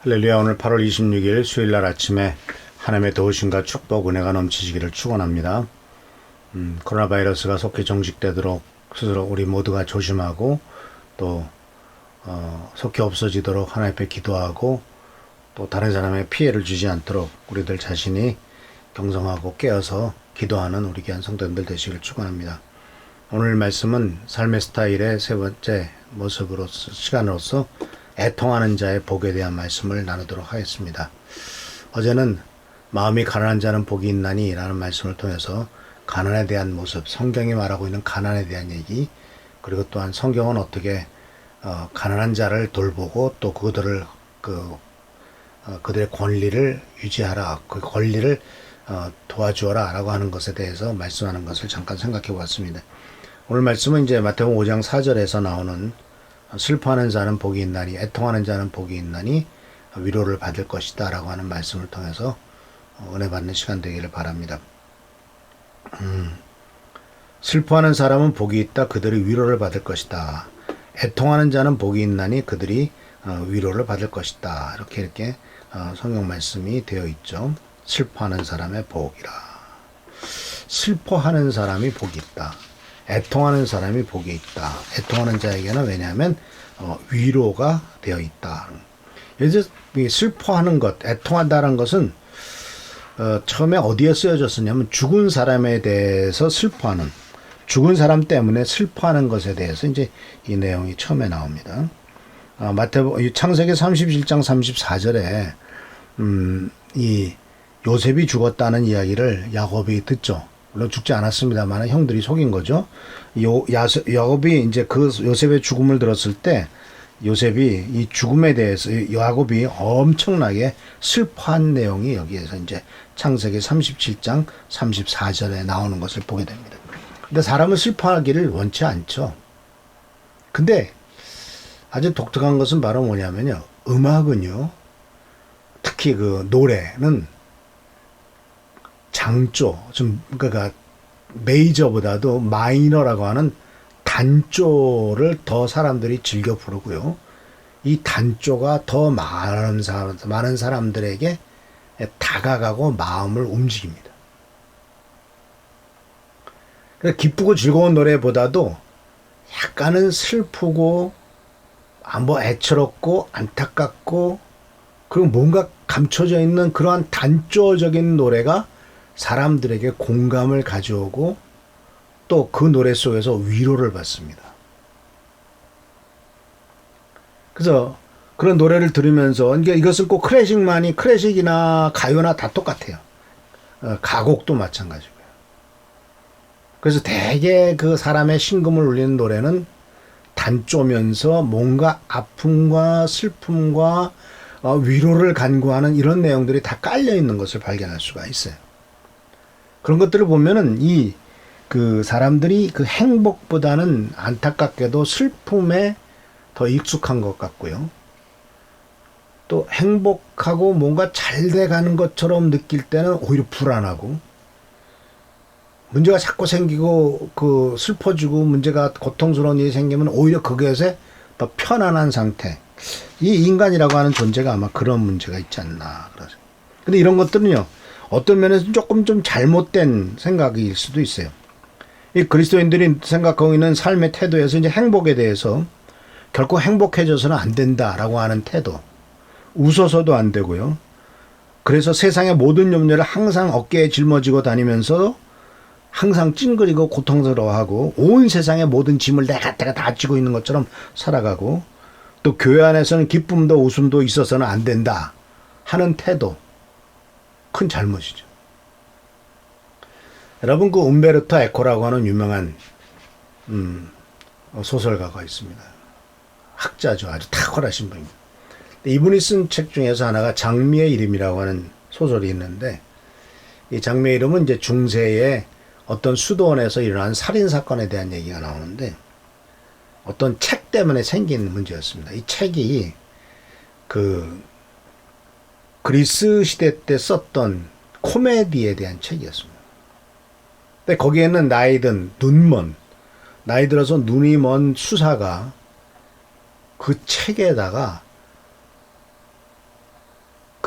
할렐루야. 오늘 8월 26일 수요일날 아침에 하나님의 도우심과 축복 은혜가 넘치시기를 축원합니다. 코로나 바이러스가 속히 종식되도록 스스로 우리 모두가 조심하고 또 속히 없어지도록 하나님 앞에 기도하고 또 다른 사람의 피해를 주지 않도록 우리들 자신이 경성하고 깨어서 기도하는 우리 귀한 성도님들 되시기를 축원합니다. 오늘 말씀은 삶의 스타일의 세 번째 모습으로서 시간으로서 애통하는 자의 복에 대한 말씀을 나누도록 하겠습니다. 어제는 마음이 가난한 자는 복이 있나니 라는 말씀을 통해서 가난에 대한 모습, 성경이 말하고 있는 가난에 대한 얘기, 그리고 또한 성경은 어떻게 가난한 자를 돌보고 또 그들을 그들의 권리를 유지하라, 그 권리를 도와주어라 라고 하는 것에 대해서 말씀하는 것을 잠깐 생각해 보았습니다. 오늘 말씀은 이제 마태복음 5장 4절에서 나오는 슬퍼하는 자는 복이 있나니, 애통하는 자는 복이 있나니 위로를 받을 것이다 라고 하는 말씀을 통해서 은혜 받는 시간 되기를 바랍니다. 슬퍼하는 사람은 복이 있다. 그들이 위로를 받을 것이다. 애통하는 자는 복이 있나니 그들이 위로를 받을 것이다. 이렇게 성경 말씀이 되어 있죠. 슬퍼하는 사람의 복이라. 슬퍼하는 사람이 복이 있다. 애통하는 사람이 복이 있다. 애통하는 자에게는 왜냐하면 위로가 되어 있다. 그래서 슬퍼하는 것, 애통한다는 것은 처음에 어디에 쓰여졌었냐면 죽은 사람에 대해서 슬퍼하는, 죽은 사람 때문에 슬퍼하는 것에 대해서 이제 이 내용이 처음에 나옵니다. 창세기 37장 34절에 이 요셉이 죽었다는 이야기를 야곱이 듣죠. 물론 죽지 않았습니다만 형들이 속인 거죠. 야곱이 이제 그 요셉의 죽음을 들었을 때 요셉이 이 죽음에 대해서 야곱이 엄청나게 슬퍼한 내용이 여기에서 이제 창세기 37장 34절에 나오는 것을 보게 됩니다. 근데 사람은 슬퍼하기를 원치 않죠. 근데 아주 독특한 것은 바로 뭐냐면요. 음악은요. 특히 그 노래는 장조, 그러니까 메이저보다도 마이너라고 하는 단조를 더 사람들이 즐겨 부르고요. 이 단조가 더 많은 사람들에게 다가가고 마음을 움직입니다. 그러니까 기쁘고 즐거운 노래보다도 약간은 슬프고 뭐 애처롭고 안타깝고 그리고 뭔가 감춰져 있는 그러한 단조적인 노래가 사람들에게 공감을 가져오고 또 그 노래 속에서 위로를 받습니다. 그래서 그런 노래를 들으면서 이것은 꼭 클래식이나 가요나 다 똑같아요. 가곡도 마찬가지고요. 그래서 대개 그 사람의 심금을 울리는 노래는 단조면서 뭔가 아픔과 슬픔과 위로를 간구하는 이런 내용들이 다 깔려 있는 것을 발견할 수가 있어요. 그런 것들을 보면은 그 사람들이 그 행복보다는 안타깝게도 슬픔에 더 익숙한 것 같고요. 또 행복하고 뭔가 잘 돼가는 것처럼 느낄 때는 오히려 불안하고 문제가 자꾸 생기고 그 슬퍼지고 문제가 고통스러운 일이 생기면 오히려 그것에 더 편안한 상태. 이 인간이라고 하는 존재가 아마 그런 문제가 있지 않나. 근데 이런 것들은요. 어떤 면에서 조금 좀 잘못된 생각일 수도 있어요. 이 그리스도인들이 생각하고 있는 삶의 태도에서 이제 행복에 대해서 결코 행복해져서는 안 된다라고 하는 태도. 웃어서도 안 되고요. 그래서 세상의 모든 염려를 항상 어깨에 짊어지고 다니면서 항상 찡그리고 고통스러워하고 온 세상의 모든 짐을 내가 다 지고 있는 것처럼 살아가고 또 교회 안에서는 기쁨도 웃음도 있어서는 안 된다 하는 태도. 큰 잘못이죠. 여러분 그 움베르토 에코라고 하는 유명한 소설가가 있습니다. 학자죠. 아주 탁월하신 분입니다. 이분이 쓴 책 중에서 하나가 장미의 이름이라고 하는 소설이 있는데 이 장미의 이름은 이제 중세에 어떤 수도원에서 일어난 살인사건에 대한 얘기가 나오는데 어떤 책 때문에 생긴 문제였습니다. 이 책이 그 그리스 시대 때 썼던 코미디에 대한 책이었습니다. 근데 거기에는 나이 들어서 눈이 먼 수사가 그 책에다가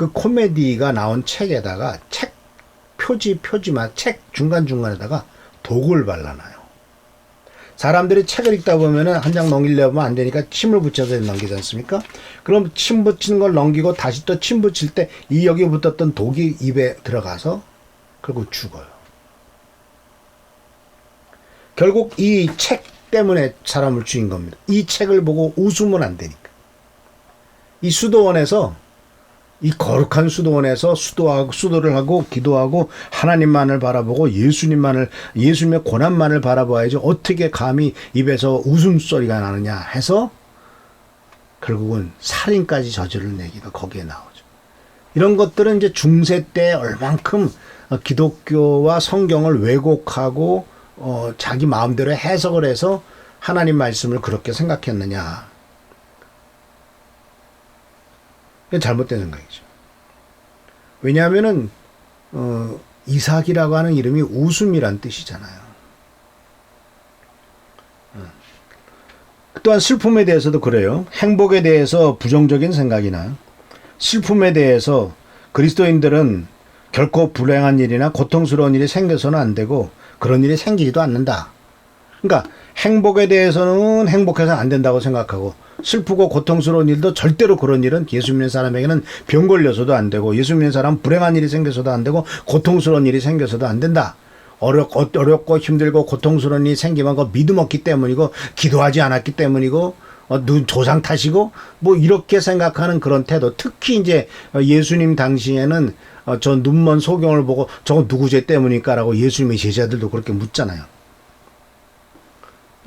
그 코미디가 나온 책에다가 책 표지만 책 중간중간에다가 독을 발라놔요. 사람들이 책을 읽다 보면은 한 장 넘기려면 안 되니까 침을 붙여서 넘기지 않습니까? 그럼 침 붙이는 걸 넘기고 다시 또 침 붙일 때 이 여기 붙었던 독이 입에 들어가서 결국 죽어요. 결국 이 책 때문에 사람을 죽인 겁니다. 이 책을 보고 웃으면 안 되니까. 이 수도원에서 이 거룩한 수도원에서 수도를 하고 기도하고 하나님만을 바라보고 예수님의 고난만을 바라봐야지 어떻게 감히 입에서 웃음소리가 나느냐 해서 결국은 살인까지 저지를 내기가 거기에 나오죠. 이런 것들은 이제 중세 때 얼만큼 기독교와 성경을 왜곡하고 자기 마음대로 해석을 해서 하나님 말씀을 그렇게 생각했느냐. 잘못된 생각이죠. 왜냐하면은 이삭이라고 하는 이름이 웃음이란 뜻이잖아요. 또한 슬픔에 대해서도 그래요. 행복에 대해서 부정적인 생각이나 슬픔에 대해서 그리스도인들은 결코 불행한 일이나 고통스러운 일이 생겨서는 안 되고 그런 일이 생기지도 않는다. 그러니까 행복에 대해서는 행복해서는 안 된다고 생각하고 슬프고 고통스러운 일도 절대로 그런 일은 예수 믿는 사람에게는 병 걸려서도 안 되고 예수 믿는 사람은 불행한 일이 생겨서도 안 되고 고통스러운 일이 생겨서도 안 된다. 어렵고 힘들고 고통스러운 일이 생기면 그 믿음 없기 때문이고 기도하지 않았기 때문이고 조상 탓이고 뭐 이렇게 생각하는 그런 태도. 특히 이제 예수님 당시에는 저 눈먼 소경을 보고 저거 누구 죄 때문일까 라고 예수님의 제자들도 그렇게 묻잖아요.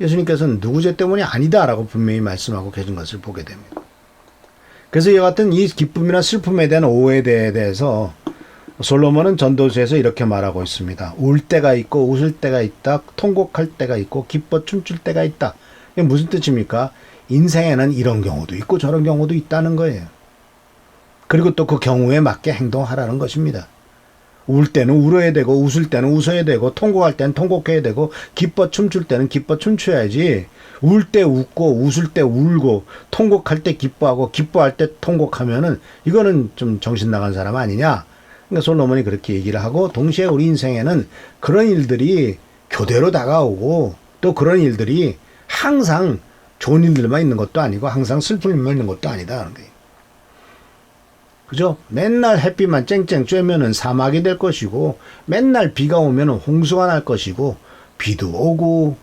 예수님께서는 누구 죄 때문이 아니다라고 분명히 말씀하고 계신 것을 보게 됩니다. 그래서 이와 같은 이 기쁨이나 슬픔에 대한 오해에 대해서 솔로몬은 전도서에서 이렇게 말하고 있습니다. 울 때가 있고 웃을 때가 있다. 통곡할 때가 있고 기뻐 춤출 때가 있다. 이게 무슨 뜻입니까? 인생에는 이런 경우도 있고 저런 경우도 있다는 거예요. 그리고 또 그 경우에 맞게 행동하라는 것입니다. 울 때는 울어야 되고 웃을 때는 웃어야 되고 통곡할 때는 통곡해야 되고 기뻐 춤출 때는 기뻐 춤춰야지. 울 때 웃고 웃을 때 울고 통곡할 때 기뻐하고 기뻐할 때 통곡하면은 이거는 좀 정신 나간 사람 아니냐. 그러니까 솔로몬이 그렇게 얘기를 하고 동시에 우리 인생에는 그런 일들이 교대로 다가오고 또 그런 일들이 항상 좋은 일들만 있는 것도 아니고 항상 슬픈 일만 있는 것도 아니다 하는 거예요. 그죠? 맨날 햇빛만 쨍쨍 쬐면은 사막이 될 것이고 맨날 비가 오면은 홍수가 날 것이고 비도 오고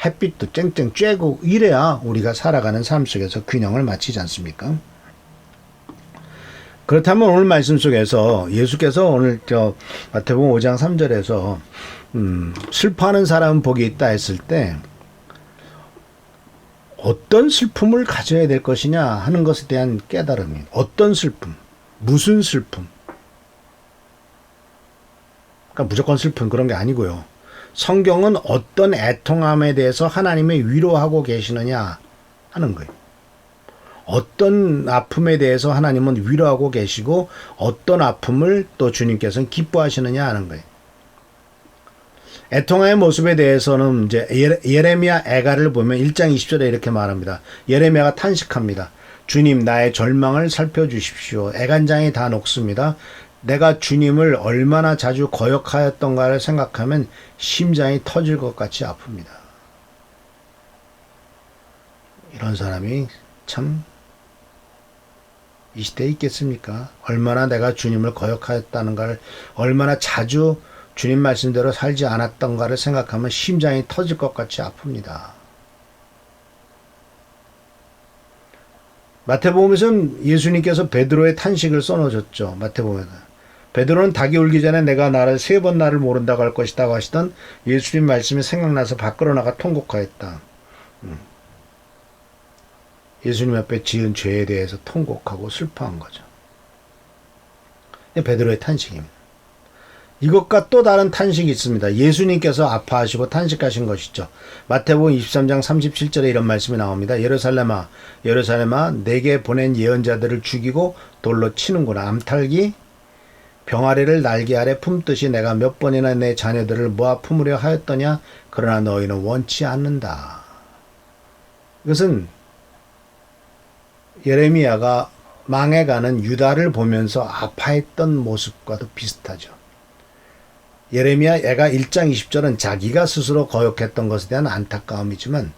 햇빛도 쨍쨍 쬐고 이래야 우리가 살아가는 삶 속에서 균형을 맞추지 않습니까? 그렇다면 오늘 말씀 속에서 예수께서 오늘 마태복음 5장 3절에서 슬퍼하는 사람은 복이 있다 했을 때 어떤 슬픔을 가져야 될 것이냐 하는 것에 대한 깨달음이 어떤 슬픔, 무슨 슬픔. 그러니까 무조건 슬픈 그런 게 아니고요. 성경은 어떤 애통함에 대해서 하나님의 위로하고 계시느냐 하는 거예요. 어떤 아픔에 대해서 하나님은 위로하고 계시고 어떤 아픔을 또 주님께서는 기뻐하시느냐 하는 거예요. 애통함의 모습에 대해서는 이제 예레미야 애가를 보면 1장 20절에 이렇게 말합니다. 예레미야가 탄식합니다. 주님 나의 절망을 살펴주십시오. 애간장이 다 녹습니다. 내가 주님을 얼마나 자주 거역하였던가를 생각하면 심장이 터질 것 같이 아픕니다. 이런 사람이 참 이 시대에 있겠습니까? 얼마나 내가 주님을 거역하였다는가를 얼마나 자주 주님 말씀대로 살지 않았던가를 생각하면 심장이 터질 것 같이 아픕니다. 마태복음에서는 예수님께서 베드로의 탄식을 써놓으셨죠. 마태복음에는. 베드로는 닭이 울기 전에 내가 나를 3번 나를 모른다고 할 것이다 하시던 예수님 말씀이 생각나서 밖으로 나가 통곡하였다. 예수님 앞에 지은 죄에 대해서 통곡하고 슬퍼한 거죠. 베드로의 탄식입니다. 이것과 또 다른 탄식이 있습니다. 예수님께서 아파하시고 탄식하신 것이죠. 마태복음 23장 37절에 이런 말씀이 나옵니다. 예루살렘아 예루살렘아 내게 보낸 예언자들을 죽이고 돌로 치는구나. 암탉이 병아리를 날개 아래 품듯이 내가 몇 번이나 내 자녀들을 모아 품으려 하였더냐. 그러나 너희는 원치 않는다. 이것은 예레미야가 망해가는 유다를 보면서 아파했던 모습과도 비슷하죠. 예레미야 애가 1장 20절은 자기가 스스로 거역했던 것에 대한 안타까움이지만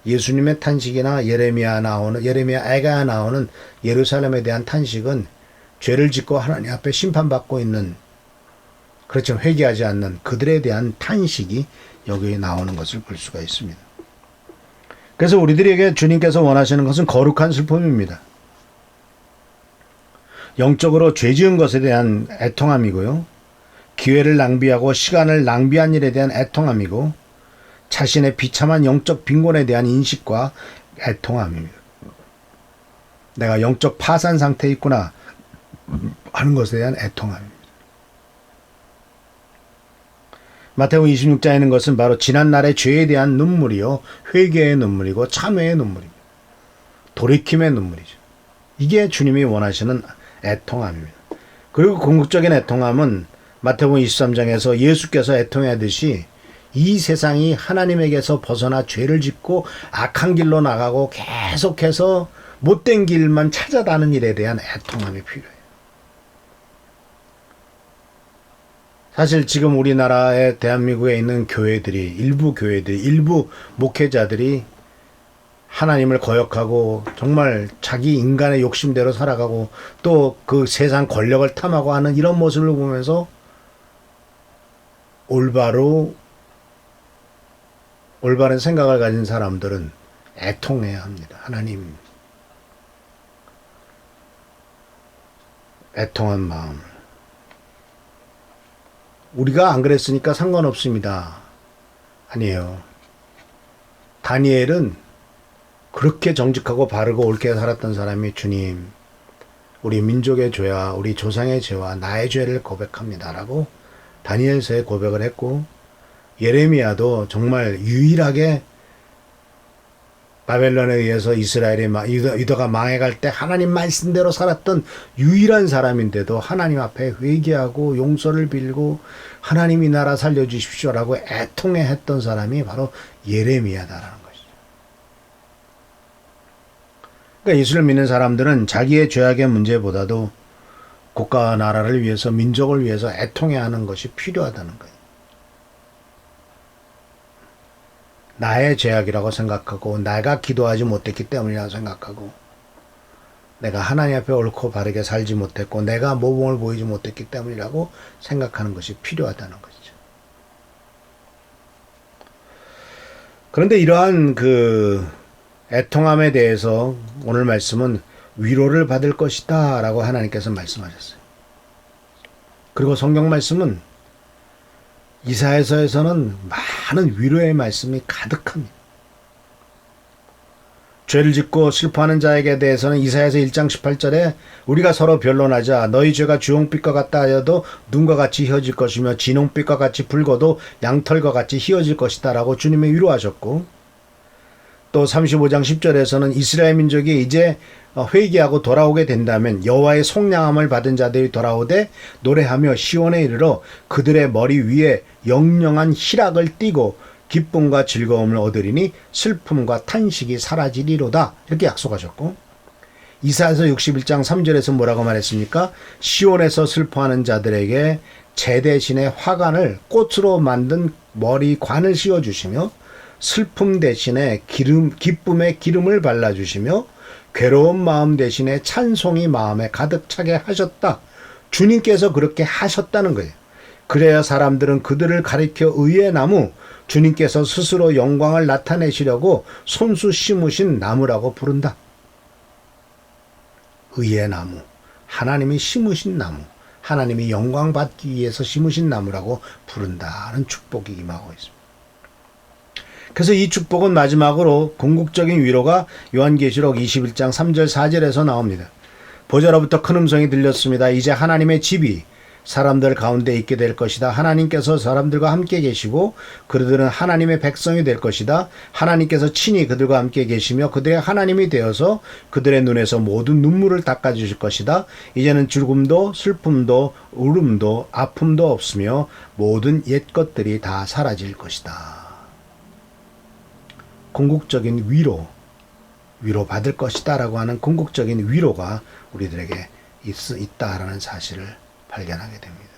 예수님의 탄식이나 예레미야 애가 나오는 예루살렘에 대한 탄식은 죄를 짓고 하나님 앞에 심판받고 있는, 그렇죠, 회개하지 않는 그들에 대한 탄식이 여기에 나오는 것을 볼 수가 있습니다. 그래서 우리들에게 주님께서 원하시는 것은 거룩한 슬픔입니다. 영적으로 죄 지은 것에 대한 애통함이고요. 기회를 낭비하고 시간을 낭비한 일에 대한 애통함이고, 자신의 비참한 영적 빈곤에 대한 인식과 애통함입니다. 내가 영적 파산 상태에 있구나 하는 것에 대한 애통함입니다. 마태복음 26장에 있는 것은 바로 지난날의 죄에 대한 눈물이요, 회개의 눈물이고 참회의 눈물입니다. 돌이킴의 눈물이죠. 이게 주님이 원하시는 애통함입니다. 그리고 궁극적인 애통함은 마태복음 23장에서 예수께서 애통하듯이 이 세상이 하나님에게서 벗어나 죄를 짓고 악한 길로 나가고 계속해서 못된 길만 찾아가는 일에 대한 애통함이 필요해요. 사실 지금 우리나라의 대한민국에 있는 교회들이, 일부 목회자들이 하나님을 거역하고 정말 자기 인간의 욕심대로 살아가고 또 그 세상 권력을 탐하고 하는 이런 모습을 보면서 올바른 생각을 가진 사람들은 애통해야 합니다. 하나님, 애통한 마음. 우리가 안 그랬으니까 상관없습니다. 아니에요. 다니엘은 그렇게 정직하고 바르고 옳게 살았던 사람이, 주님, 우리 민족의 죄와 우리 조상의 죄와 나의 죄를 고백합니다 라고 다니엘서에 고백을 했고, 예레미야도 정말 유일하게 바벨론에 의해서 유다가 망해갈 때 하나님 말씀대로 살았던 유일한 사람인데도 하나님 앞에 회개하고 용서를 빌고 하나님이 나라 살려주십시오라고 애통해 했던 사람이 바로 예레미야다라는 것이죠. 그러니까 예수를 믿는 사람들은 자기의 죄악의 문제보다도 국가와 나라를 위해서, 민족을 위해서 애통해 하는 것이 필요하다는 거예요. 나의 죄악이라고 생각하고, 내가 기도하지 못했기 때문이라고 생각하고, 내가 하나님 앞에 옳고 바르게 살지 못했고, 내가 모범을 보이지 못했기 때문이라고 생각하는 것이 필요하다는 것이죠. 그런데 이러한 애통함에 대해서 오늘 말씀은 위로를 받을 것이다 라고 하나님께서 말씀하셨어요. 그리고 성경 말씀은 이사야서에서는 많은 위로의 말씀이 가득합니다. 죄를 짓고 슬퍼하는 자에게 대해서는 이사야서 1장 18절에 우리가 서로 변론하자, 너희 죄가 주홍빛과 같다 하여도 눈과 같이 희어질 것이며 진홍빛과 같이 붉어도 양털과 같이 희어질 것이다 라고 주님이 위로하셨고, 또 35장 10절에서는 이스라엘 민족이 이제 회개하고 돌아오게 된다면 여호와의 속량함을 받은 자들이 돌아오되 노래하며 시온에 이르러 그들의 머리 위에 영영한 희락을 띠고 기쁨과 즐거움을 얻으리니 슬픔과 탄식이 사라지리로다, 이렇게 약속하셨고, 이사야서 61장 3절에서 뭐라고 말했습니까? 시온에서 슬퍼하는 자들에게 재 대신에 화관을 꽃으로 만든 머리관을 씌워주시며 슬픔 대신에 기쁨의 기름을 발라주시며 괴로운 마음 대신에 찬송이 마음에 가득 차게 하셨다. 주님께서 그렇게 하셨다는 거예요. 그래야 사람들은 그들을 가리켜 의의 나무, 주님께서 스스로 영광을 나타내시려고 손수 심으신 나무라고 부른다. 의의 나무, 하나님이 심으신 나무, 하나님이 영광 받기 위해서 심으신 나무라고 부른다는 축복이 임하고 있습니다. 그래서 이 축복은 마지막으로 궁극적인 위로가 요한계시록 21장 3절 4절에서 나옵니다. 보좌로부터 큰 음성이 들렸습니다. 이제 하나님의 집이 사람들 가운데 있게 될 것이다. 하나님께서 사람들과 함께 계시고 그들은 하나님의 백성이 될 것이다. 하나님께서 친히 그들과 함께 계시며 그들의 하나님이 되어서 그들의 눈에서 모든 눈물을 닦아주실 것이다. 이제는 죽음도 슬픔도 울음도 아픔도 없으며 모든 옛 것들이 다 사라질 것이다. 궁극적인 위로, 위로받을 것이다 라고 하는 궁극적인 위로가 우리들에게 있다라는 사실을 발견하게 됩니다.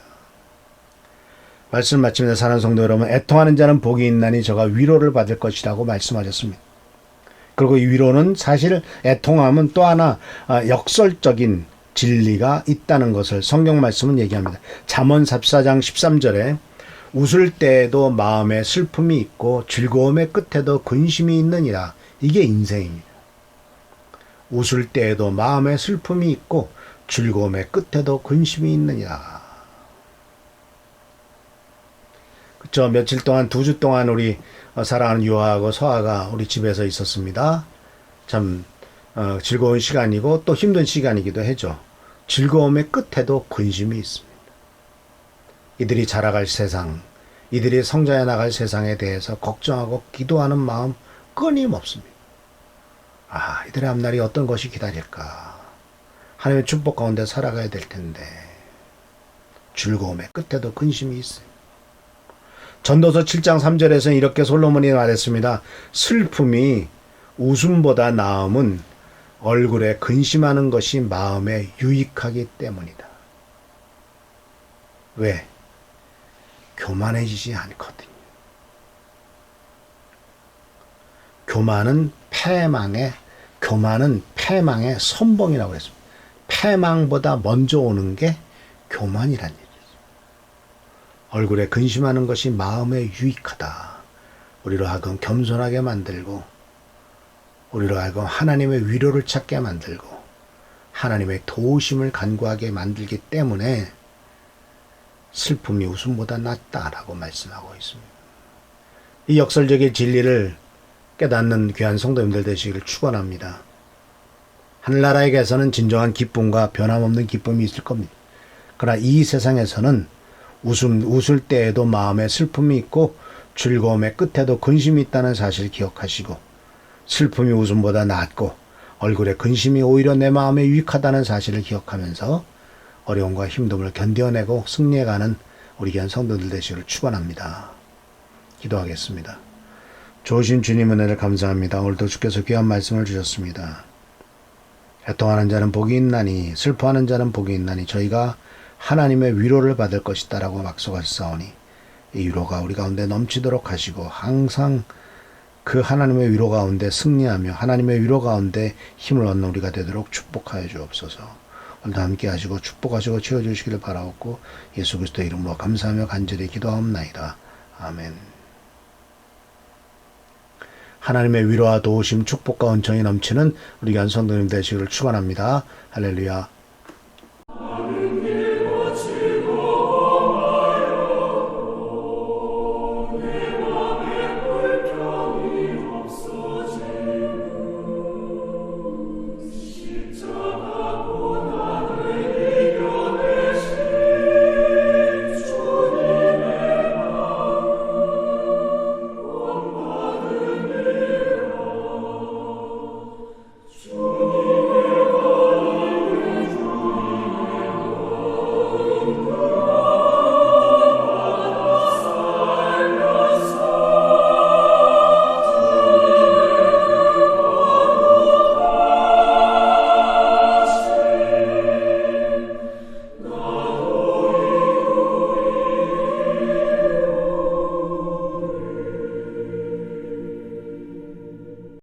말씀 마치면서 사랑하는 성도 여러분, 애통하는 자는 복이 있나니 저가 위로를 받을 것이라고 말씀하셨습니다. 그리고 이 위로는 사실 애통함은 또 하나 역설적인 진리가 있다는 것을 성경 말씀은 얘기합니다. 잠언 14장 13절에 웃을 때에도 마음에 슬픔이 있고 즐거움의 끝에도 근심이 있느니라. 이게 인생입니다. 웃을 때에도 마음에 슬픔이 있고 즐거움의 끝에도 근심이 있느니라. 그쵸? 며칠 동안 2주 동안 우리 사랑하는 유아하고 서아가 우리 집에서 있었습니다. 참 즐거운 시간이고 또 힘든 시간이기도 하죠. 즐거움의 끝에도 근심이 있습니다. 이들이 자라갈 세상, 이들이 성장해 나갈 세상에 대해서 걱정하고 기도하는 마음 끊임없습니다. 이들의 앞날이 어떤 것이 기다릴까? 하나님의 축복 가운데 살아가야 될 텐데 즐거움의 끝에도 근심이 있어요. 전도서 7장 3절에서는 이렇게 솔로몬이 말했습니다. 슬픔이 웃음보다 나음은 얼굴에 근심하는 것이 마음에 유익하기 때문이다. 왜? 교만해지지 않거든요. 교만은 패망의 선봉이라고 했습니다. 패망보다 먼저 오는 게 교만이란 얘기죠. 얼굴에 근심하는 것이 마음에 유익하다. 우리로 하여금 겸손하게 만들고 우리로 하여금 하나님의 위로를 찾게 만들고 하나님의 도우심을 간구하게 만들기 때문에 슬픔이 웃음보다 낫다라고 말씀하고 있습니다. 이 역설적인 진리를 깨닫는 귀한 성도님들 되시기를 축원합니다. 하늘나라에게서는 진정한 기쁨과 변함없는 기쁨이 있을 겁니다. 그러나 이 세상에서는 웃을 때에도 마음에 슬픔이 있고 즐거움의 끝에도 근심이 있다는 사실을 기억하시고 슬픔이 웃음보다 낫고 얼굴에 근심이 오히려 내 마음에 유익하다는 사실을 기억하면서 어려움과 힘듦을 견뎌내고 승리해가는 우리 귀한 성도들 되시기를 축원합니다. 기도하겠습니다. 좋으신 주님 은혜를 감사합니다. 오늘도 주께서 귀한 말씀을 주셨습니다. 애통하는 자는 복이 있나니 슬퍼하는 자는 복이 있나니 저희가 하나님의 위로를 받을 것이다 라고 약속하셨사오니 이 위로가 우리 가운데 넘치도록 하시고 항상 그 하나님의 위로 가운데 승리하며 하나님의 위로 가운데 힘을 얻는 우리가 되도록 축복하여 주옵소서. 오늘도 함께 하시고 축복하시고 채워주시기를 바라옵고 예수 그리스도의 이름으로 감사하며 간절히 기도하옵나이다. 아멘. 하나님의 위로와 도우심 축복과 은총이 넘치는 우리 귀한 성도님 되시기를 축원합니다. 할렐루야.